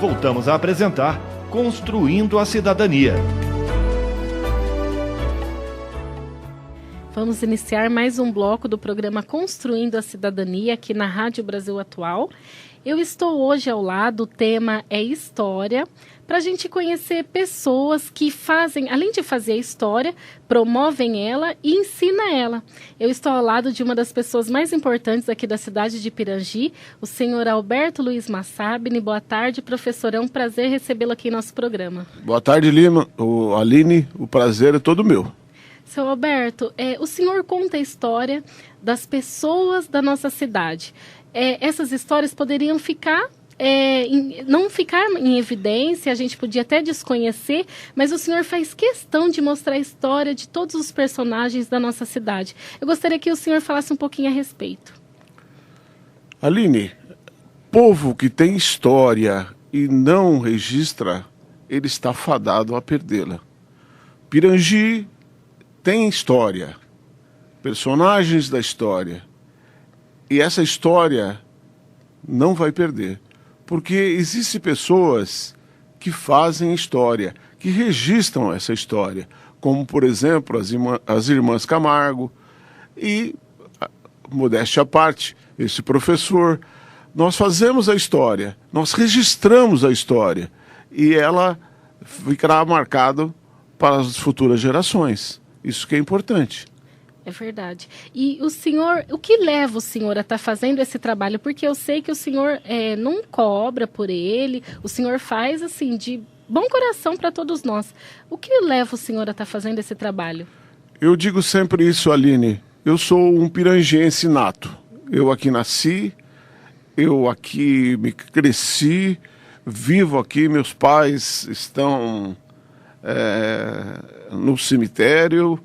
Voltamos a apresentar Construindo a Cidadania. Vamos iniciar mais um bloco do programa Construindo a Cidadania aqui na Rádio Brasil Atual. Eu estou hoje ao lado, o tema é História, para a gente conhecer pessoas que fazem, além de fazer a história, promovem ela e ensinam ela. Eu estou ao lado de uma das pessoas mais importantes aqui da cidade de Pirangi, o senhor Alberto Luiz Massabini. Boa tarde, professor. É um prazer recebê-lo aqui em nosso programa. Boa tarde, Lima. Aline, o prazer é todo meu. Seu Alberto, o senhor conta a história das pessoas da nossa cidade. Essas histórias poderiam não ficar em evidência, a gente podia até desconhecer, mas o senhor faz questão de mostrar a história de todos os personagens da nossa cidade. Eu gostaria que o senhor falasse um pouquinho a respeito. Aline, povo que tem história e não registra, ele está fadado a perdê-la. Pirangi tem história, personagens da história, e essa história não vai perder, porque existem pessoas que fazem história, que registram essa história, como, por exemplo, as irmãs Camargo e, modéstia à parte, esse professor. Nós fazemos a história, nós registramos a história, e ela ficará marcada para as futuras gerações. Isso que é importante. É verdade. E o senhor, o que leva o senhor a estar fazendo esse trabalho? Porque eu sei que o senhor não cobra por ele, o senhor faz assim, de bom coração para todos nós. O que leva o senhor a estar fazendo esse trabalho? Eu digo sempre isso, Aline. Eu sou um pirangiense nato. Eu aqui nasci, eu aqui me cresci, vivo aqui, meus pais estão no cemitério,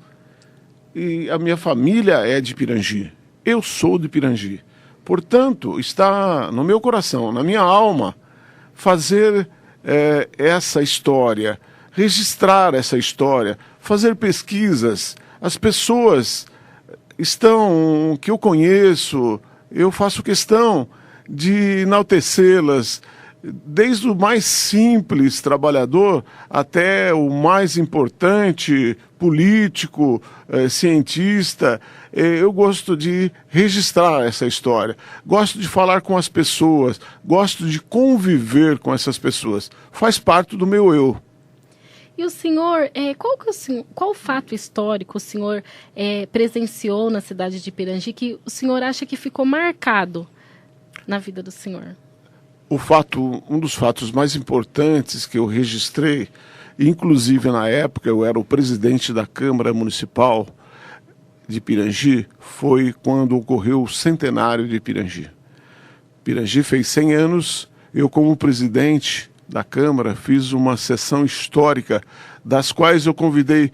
e a minha família é de Pirangi. Eu sou de Pirangi. Portanto, está no meu coração, na minha alma, fazer essa história, registrar essa história, fazer pesquisas. As pessoas que eu conheço, eu faço questão de enaltecê-las, desde o mais simples trabalhador até o mais importante político, cientista. Eu gosto de registrar essa história, gosto de falar com as pessoas, gosto de conviver com essas pessoas. Faz parte do meu eu. E o senhor, qual fato histórico o senhor presenciou na cidade de Pirangi que o senhor acha que ficou marcado na vida do senhor? Um dos fatos mais importantes que eu registrei, inclusive na época eu era o presidente da Câmara Municipal de Pirangi, foi quando ocorreu o centenário de Pirangi. Pirangi fez 100 anos, eu como presidente da Câmara fiz uma sessão histórica, das quais eu convidei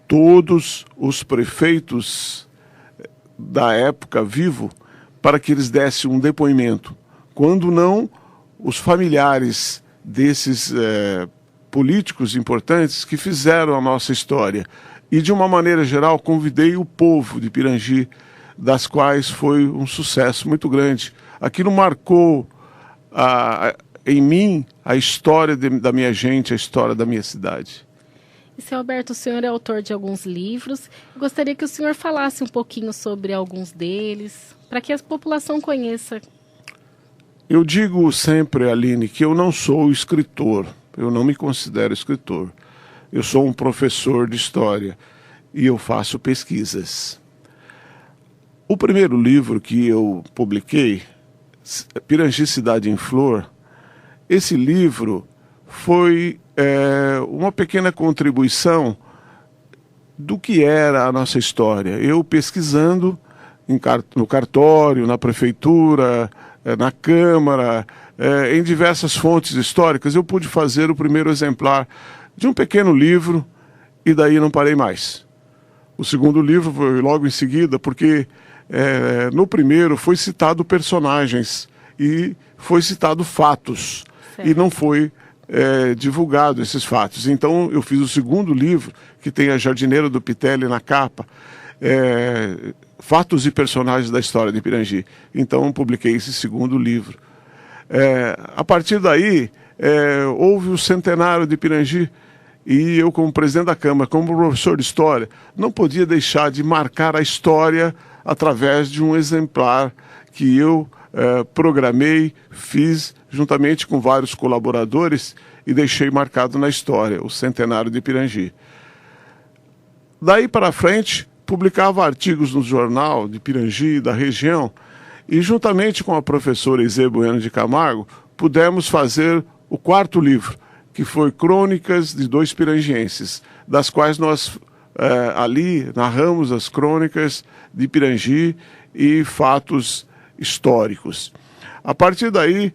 todos os prefeitos da época vivo para que eles dessem um depoimento. Quando não, os familiares desses políticos importantes que fizeram a nossa história. E, de uma maneira geral, convidei o povo de Pirangi, das quais foi um sucesso muito grande. Aquilo marcou em mim a história da minha gente, a história da minha cidade. E, seu Alberto, o senhor é autor de alguns livros. Eu gostaria que o senhor falasse um pouquinho sobre alguns deles, para que a população conheça. Eu digo sempre, Aline, que eu não sou escritor, eu não me considero escritor. Eu sou um professor de história e eu faço pesquisas. O primeiro livro que eu publiquei, Pirangi Cidade em Flor, esse livro foi uma pequena contribuição do que era a nossa história. Eu pesquisando no cartório, na prefeitura, na Câmara, em diversas fontes históricas, eu pude fazer o primeiro exemplar de um pequeno livro e daí não parei mais. O segundo livro foi logo em seguida, porque no primeiro foi citado personagens e foi citado fatos, certo. E não foi divulgado esses fatos. Então eu fiz o segundo livro, que tem a Jardineira do Pitelli na capa, fatos e personagens da história de Pirangi. Então publiquei esse segundo livro. A partir daí, houve o centenário de Pirangi, e eu, como presidente da Câmara, como professor de História, não podia deixar de marcar a história através de um exemplar que eu programei, fiz juntamente com vários colaboradores e deixei marcado na história, o centenário de Pirangi. Daí para frente, publicava artigos no jornal de Pirangi, da região, e juntamente com a professora Izê Bueno de Camargo, pudemos fazer o 4º livro, que foi Crônicas de Dois Pirangienses, das quais nós ali narramos as crônicas de Pirangi e fatos históricos. A partir daí,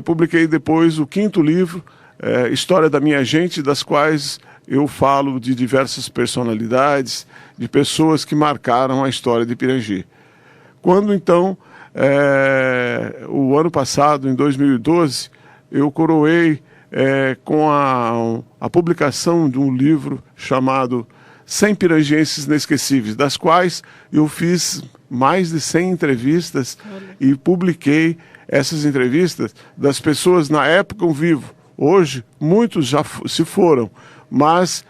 publiquei depois o 5º livro, História da Minha Gente, das quais eu falo de diversas personalidades, de pessoas que marcaram a história de Pirangi. Quando então, o ano passado, em 2012, eu coroei com a publicação de um livro chamado 100 Pirangienses Inesquecíveis, das quais eu fiz mais de 100 entrevistas e publiquei essas entrevistas das pessoas na época vivo. Hoje, muitos já se foram, mas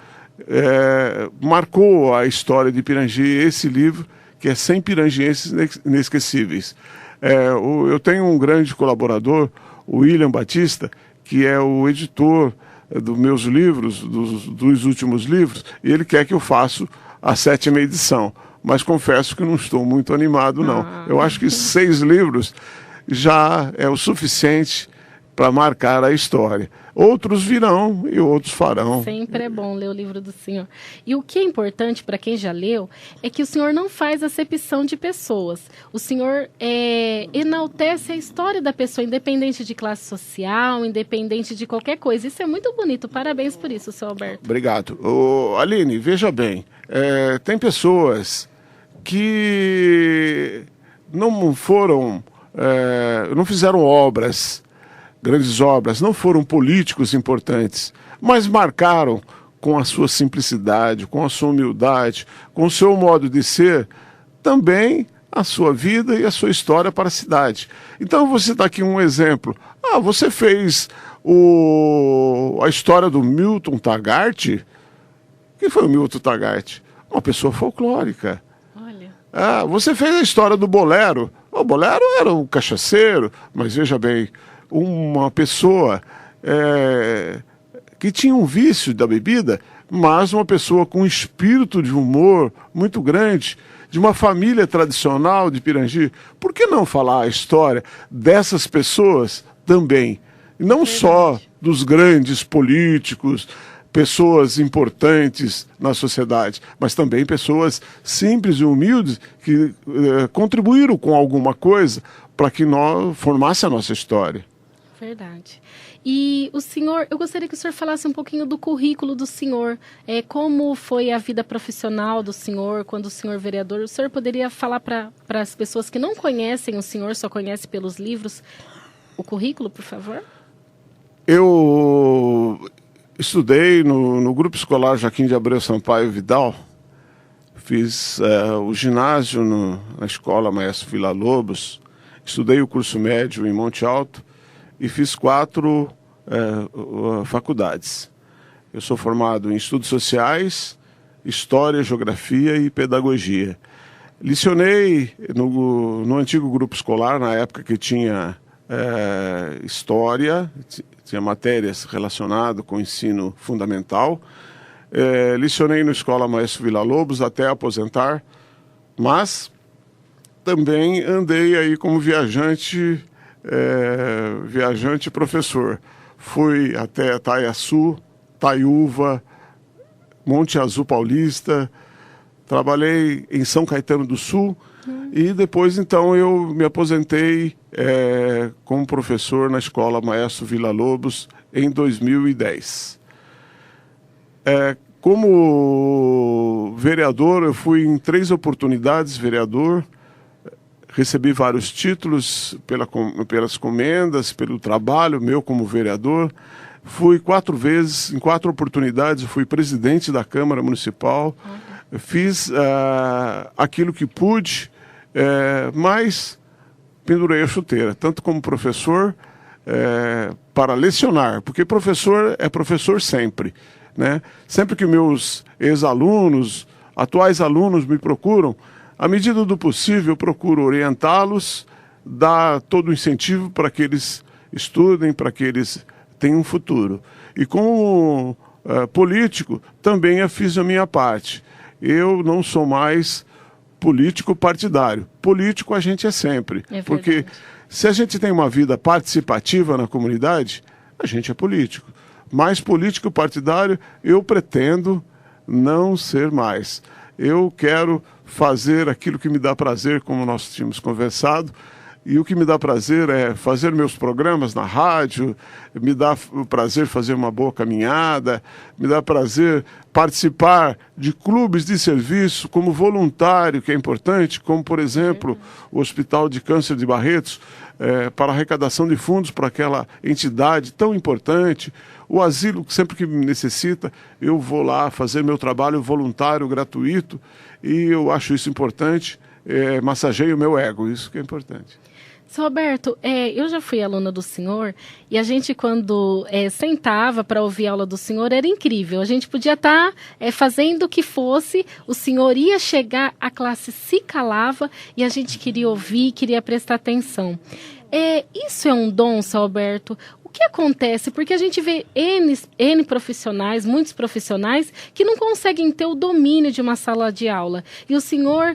marcou a história de Pirangi esse livro, que é 100 Pirangienses Inesquecíveis. Eu tenho um grande colaborador, o William Batista, que é o editor dos meus livros, dos últimos livros, e ele quer que eu faça a 7ª edição. Mas confesso que não estou muito animado, não. Eu acho que 6 livros já é o suficiente para marcar a história. Outros virão e outros farão. Sempre é bom ler o livro do senhor. E o que é importante para quem já leu é que o senhor não faz acepção de pessoas. O senhor enaltece a história da pessoa, independente de classe social, independente de qualquer coisa. Isso é muito bonito. Parabéns por isso, seu Alberto. Obrigado. Aline, veja bem, tem pessoas que não foram, não fizeram grandes obras, não foram políticos importantes, mas marcaram com a sua simplicidade, com a sua humildade, com o seu modo de ser, também a sua vida e a sua história para a cidade. Então, eu vou citar aqui um exemplo. Você fez a história do Milton Taggart? Quem foi o Milton Taggart? Uma pessoa folclórica. Olha. Você fez a história do Bolero. O Bolero era um cachaceiro, mas veja bem, uma pessoa que tinha um vício da bebida, mas uma pessoa com um espírito de humor muito grande, de uma família tradicional de Pirangi. Por que não falar a história dessas pessoas também? Não só dos grandes políticos, pessoas importantes na sociedade, mas também pessoas simples e humildes que contribuíram com alguma coisa para que nós formasse a nossa história. Verdade. E o senhor, eu gostaria que o senhor falasse um pouquinho do currículo do senhor, como foi a vida profissional do senhor, quando o senhor vereador, o senhor poderia falar para as pessoas que não conhecem o senhor, só conhecem pelos livros, o currículo, por favor? Eu estudei no Grupo Escolar Joaquim de Abreu Sampaio Vidal, fiz o ginásio na Escola Maestro Villa-Lobos, estudei o curso médio em Monte Alto, e fiz 4 faculdades. Eu sou formado em Estudos Sociais, História, Geografia e Pedagogia. Licionei no antigo grupo escolar, na época que tinha História, tinha matérias relacionadas com o ensino fundamental. Licionei na Escola Maestro Villa-Lobos até aposentar, mas também andei aí como viajante professor. Fui até Taiaçu, Taiúva, Monte Azul Paulista, trabalhei em São Caetano do Sul e depois então eu me aposentei como professor na Escola Maestro Villa-Lobos em 2010. Como vereador, eu fui em 3 oportunidades vereador, recebi vários títulos pelas comendas, pelo trabalho meu como vereador. Fui 4 vezes, em 4 oportunidades, fui presidente da Câmara Municipal. Fiz aquilo que pude, mas pendurei a chuteira, tanto como professor, para lecionar, porque professor é professor sempre, né? Sempre que meus ex-alunos, atuais alunos me procuram, à medida do possível eu procuro orientá-los, dar todo o incentivo para que eles estudem, para que eles tenham um futuro. E como político, também fiz a minha parte. Eu não sou mais político partidário. Político a gente é sempre. Porque se a gente tem uma vida participativa na comunidade, a gente é político. Mas político partidário, eu pretendo não ser mais. Eu quero fazer aquilo que me dá prazer, como nós tínhamos conversado, e o que me dá prazer é fazer meus programas na rádio, me dá prazer fazer uma boa caminhada, me dá prazer participar de clubes de serviço como voluntário, que é importante, como, por exemplo, o Hospital de Câncer de Barretos, para arrecadação de fundos para aquela entidade tão importante. O asilo, sempre que me necessita, eu vou lá fazer meu trabalho voluntário, gratuito, e eu acho isso importante, massageio o meu ego, isso que é importante. Seu Roberto, eu já fui aluna do senhor e a gente quando sentava para ouvir a aula do senhor era incrível. A gente podia estar fazendo o que fosse, o senhor ia chegar, a classe se calava e a gente queria ouvir, queria prestar atenção. Isso é um dom, seu Roberto? O que acontece? Porque a gente vê N profissionais, muitos profissionais, que não conseguem ter o domínio de uma sala de aula. E o senhor...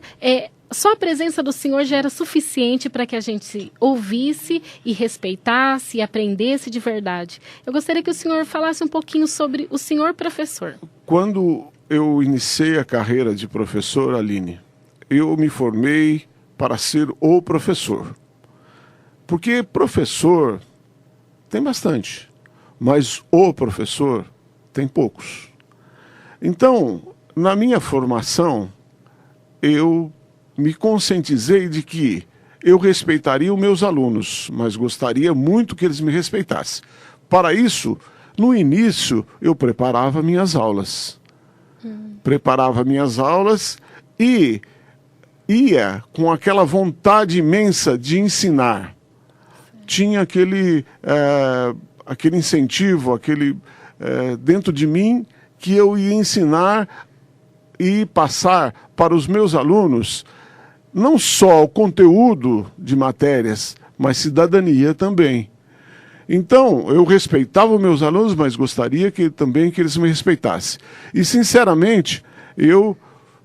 Só a presença do senhor já era suficiente para que a gente ouvisse e respeitasse e aprendesse de verdade. Eu gostaria que o senhor falasse um pouquinho sobre o senhor professor. Quando eu iniciei a carreira de professor, Aline, eu me formei para ser o professor. Porque professor tem bastante, mas o professor tem poucos. Então, na minha formação, eu me conscientizei de que eu respeitaria os meus alunos, mas gostaria muito que eles me respeitassem. Para isso, no início, eu preparava minhas aulas. Preparava minhas aulas e ia com aquela vontade imensa de ensinar. Tinha aquele incentivo, dentro de mim, que eu ia ensinar e passar para os meus alunos não só o conteúdo de matérias, mas cidadania também. Então, eu respeitava os meus alunos, mas gostaria também que eles me respeitassem. E, sinceramente, eu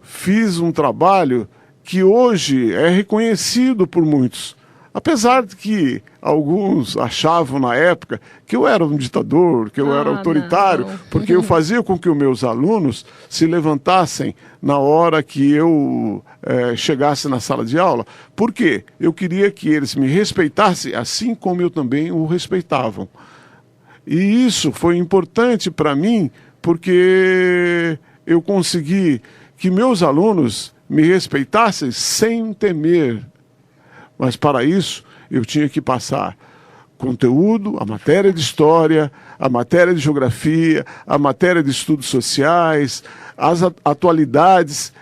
fiz um trabalho que hoje é reconhecido por muitos. Apesar de que alguns achavam na época que eu era um ditador, que eu era autoritário, porque eu fazia com que os meus alunos se levantassem na hora que eu chegasse na sala de aula. Por quê? Eu queria que eles me respeitassem assim como eu também o respeitavam. E isso foi importante para mim porque eu consegui que meus alunos me respeitassem sem temer. Mas para isso eu tinha que passar conteúdo, a matéria de história, a matéria de geografia, a matéria de estudos sociais, as atualidades,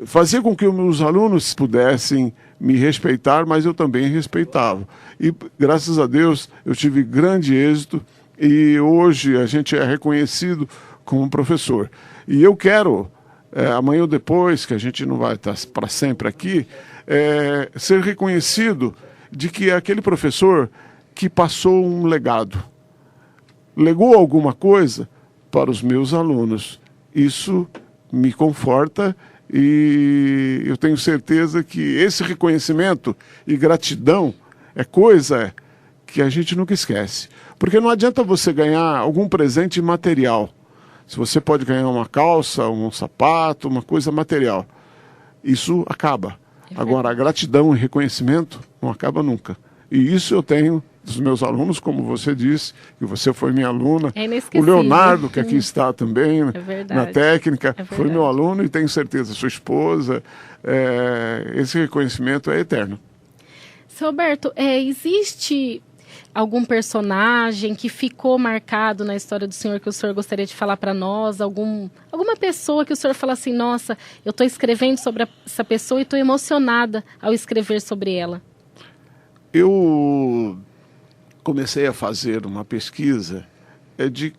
fazer com que os meus alunos pudessem me respeitar, mas eu também respeitava. E graças a Deus eu tive grande êxito e hoje a gente é reconhecido como professor. E eu quero, amanhã ou depois, que a gente não vai estar para sempre aqui, ser reconhecido de que é aquele professor que passou um legado, legou alguma coisa para os meus alunos. Isso me conforta e eu tenho certeza que esse reconhecimento e gratidão é coisa que a gente nunca esquece. Porque não adianta você ganhar algum presente material. Se você pode ganhar uma calça, um sapato, uma coisa material, isso acaba. Agora, a gratidão e reconhecimento não acaba nunca. E isso eu tenho dos meus alunos, como você disse, que você foi minha aluna. É o Leonardo, que aqui está também na técnica, foi meu aluno e tenho certeza, sua esposa. Esse reconhecimento é eterno. Seu Roberto, existe algum personagem que ficou marcado na história do senhor que o senhor gostaria de falar para nós? Alguma pessoa que o senhor fala assim, nossa, eu estou escrevendo sobre essa pessoa e estou emocionada ao escrever sobre ela? comecei a fazer uma pesquisa de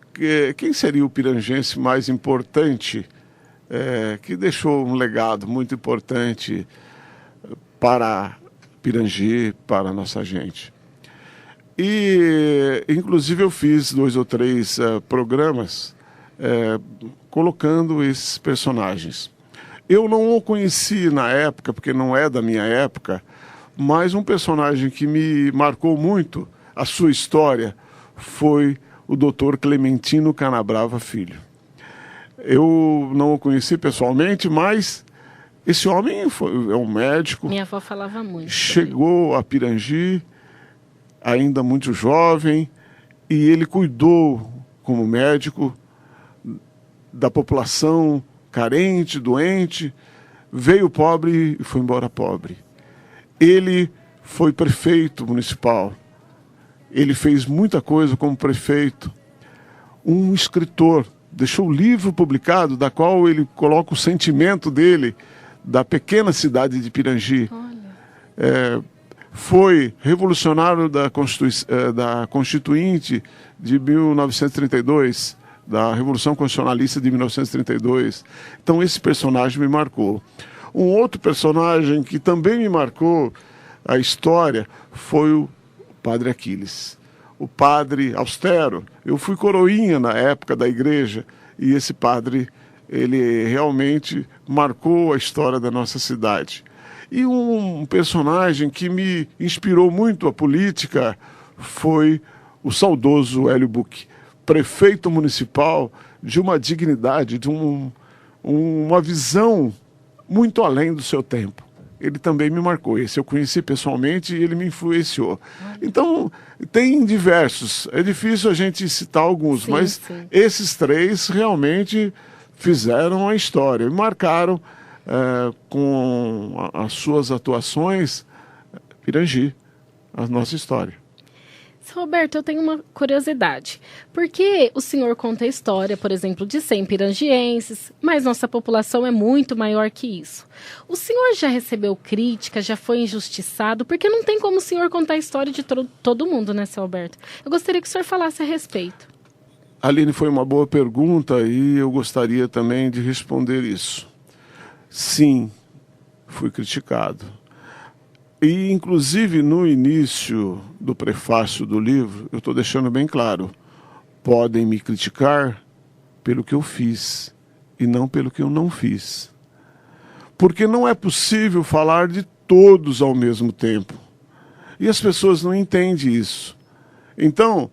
quem seria o pirangense mais importante, que deixou um legado muito importante para Pirangi, para a nossa gente. E, inclusive, eu fiz 2 ou 3 programas colocando esses personagens. Eu não o conheci na época, porque não é da minha época, mas um personagem que me marcou muito a sua história foi o Dr. Clementino Canabrava Filho. Eu não o conheci pessoalmente, mas esse homem é um médico. Minha avó falava muito. Chegou a Pirangi, ainda muito jovem, e ele cuidou, como médico, da população carente, doente, veio pobre e foi embora pobre. Ele foi prefeito municipal, ele fez muita coisa como prefeito. Um escritor, deixou um livro publicado, da qual ele coloca o sentimento dele, da pequena cidade de Pirangi. Foi revolucionário da Constituinte de 1932, da Revolução Constitucionalista de 1932. Então esse personagem me marcou. Um outro personagem que também me marcou a história foi o Padre Aquiles. O padre austero. Eu fui coroinha na época da igreja e esse padre, ele realmente marcou a história da nossa cidade. E um personagem que me inspirou muito a política foi o saudoso Hélio Buch, prefeito municipal de uma dignidade, de uma visão muito além do seu tempo. Ele também me marcou. Esse eu conheci pessoalmente e ele me influenciou. Então, tem diversos. É difícil a gente citar alguns, sim, mas sim. Esses 3 realmente fizeram a história e marcaram com as suas atuações Pirangi, a nossa história. Seu Roberto, eu tenho uma curiosidade. Por que o senhor conta a história, por exemplo, de 100 pirangienses, mas nossa população é muito maior que isso? O senhor já recebeu crítica, já foi injustiçado? Porque não tem como o senhor contar a história de todo mundo, né, seu Roberto? Eu gostaria que o senhor falasse a respeito. Aline, foi uma boa pergunta e eu gostaria também de responder isso. Sim, fui criticado. E, inclusive, no início do prefácio do livro, eu estou deixando bem claro, podem me criticar pelo que eu fiz e não pelo que eu não fiz. Porque não é possível falar de todos ao mesmo tempo. E as pessoas não entendem isso. Então,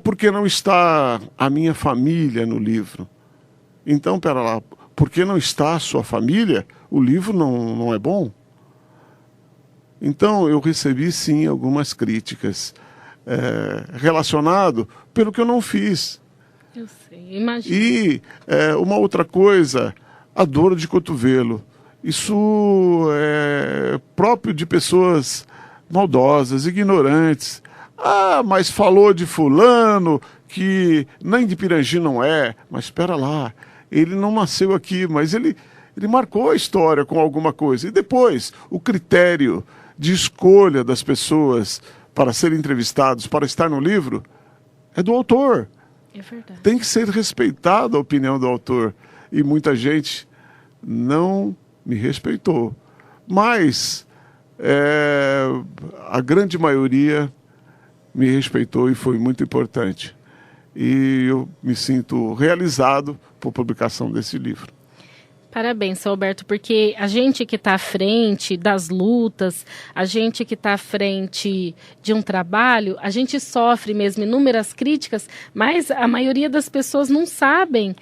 porque não está a minha família no livro. Então, pera lá, porque não está a sua família, o livro não é bom? Então, eu recebi, sim, algumas críticas relacionado pelo que eu não fiz. Eu sei, imagino. E uma outra coisa, a dor de cotovelo. Isso é próprio de pessoas maldosas, ignorantes. Ah, mas falou de fulano, que nem de Pirangi não é. Mas espera lá, ele não nasceu aqui, mas ele marcou a história com alguma coisa. E depois, o critério de escolha das pessoas para serem entrevistados, para estar no livro, é do autor. É verdade. Tem que ser respeitada a opinião do autor. E muita gente não me respeitou. Mas a grande maioria me respeitou e foi muito importante. E eu me sinto realizado por publicação desse livro. Parabéns, seu Alberto, porque a gente que está à frente das lutas, a gente que está à frente de um trabalho, a gente sofre mesmo inúmeras críticas, mas a maioria das pessoas não sabem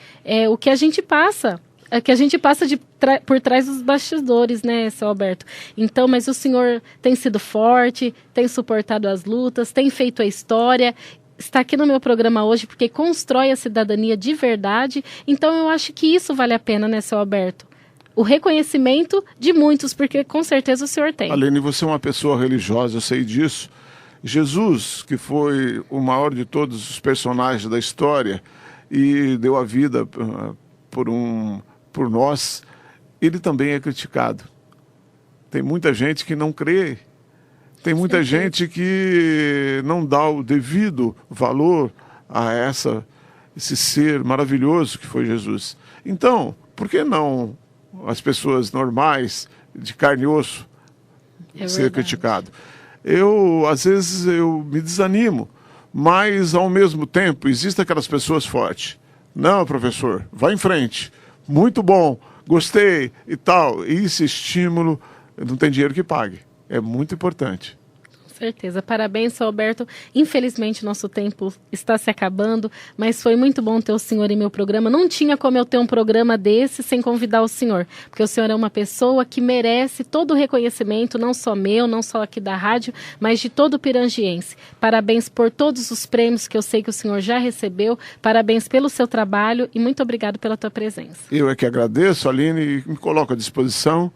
o que a gente passa. Que a gente passa por trás dos bastidores, né, seu Alberto? Então, mas o senhor tem sido forte, tem suportado as lutas, tem feito a história, está aqui no meu programa hoje porque constrói a cidadania de verdade. Então, eu acho que isso vale a pena, né, seu Alberto? O reconhecimento de muitos, porque com certeza o senhor tem. Aline, você é uma pessoa religiosa, eu sei disso. Jesus, que foi o maior de todos os personagens da história e deu a vida por nós, ele também é criticado. Tem muita gente que não crê. Tem muita gente que não dá o devido valor a esse ser maravilhoso que foi Jesus. Então, por que não as pessoas normais, de carne e osso, ser criticado? Às vezes, eu me desanimo, mas, ao mesmo tempo, existem aquelas pessoas fortes. Não, professor, vá em frente. Muito bom, gostei e tal. E esse estímulo não tem dinheiro que pague. É muito importante. Com certeza. Parabéns, seu Alberto. Infelizmente, nosso tempo está se acabando, mas foi muito bom ter o senhor em meu programa. Não tinha como eu ter um programa desse sem convidar o senhor, porque o senhor é uma pessoa que merece todo o reconhecimento, não só meu, não só aqui da rádio, mas de todo o pirangiense. Parabéns por todos os prêmios que eu sei que o senhor já recebeu. Parabéns pelo seu trabalho e muito obrigado pela tua presença. Eu é que agradeço, Aline, e me coloco à disposição.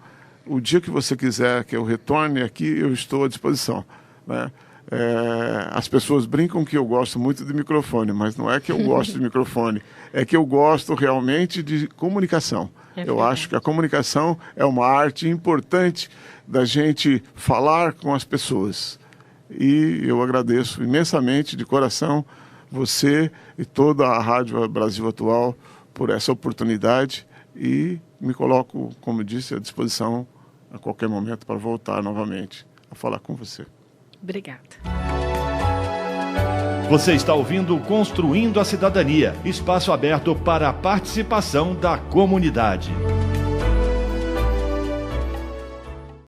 O dia que você quiser que eu retorne aqui, eu estou à disposição. Né? As pessoas brincam que eu gosto muito de microfone, mas não é que eu gosto de microfone, é que eu gosto realmente de comunicação. Eu acho que a comunicação é uma arte importante da gente falar com as pessoas. E eu agradeço imensamente, de coração, você e toda a Rádio Brasil Atual por essa oportunidade e me coloco, como disse, à disposição a qualquer momento para voltar novamente a falar com você. Obrigada. Você está ouvindo Construindo a Cidadania, espaço aberto para a participação da comunidade.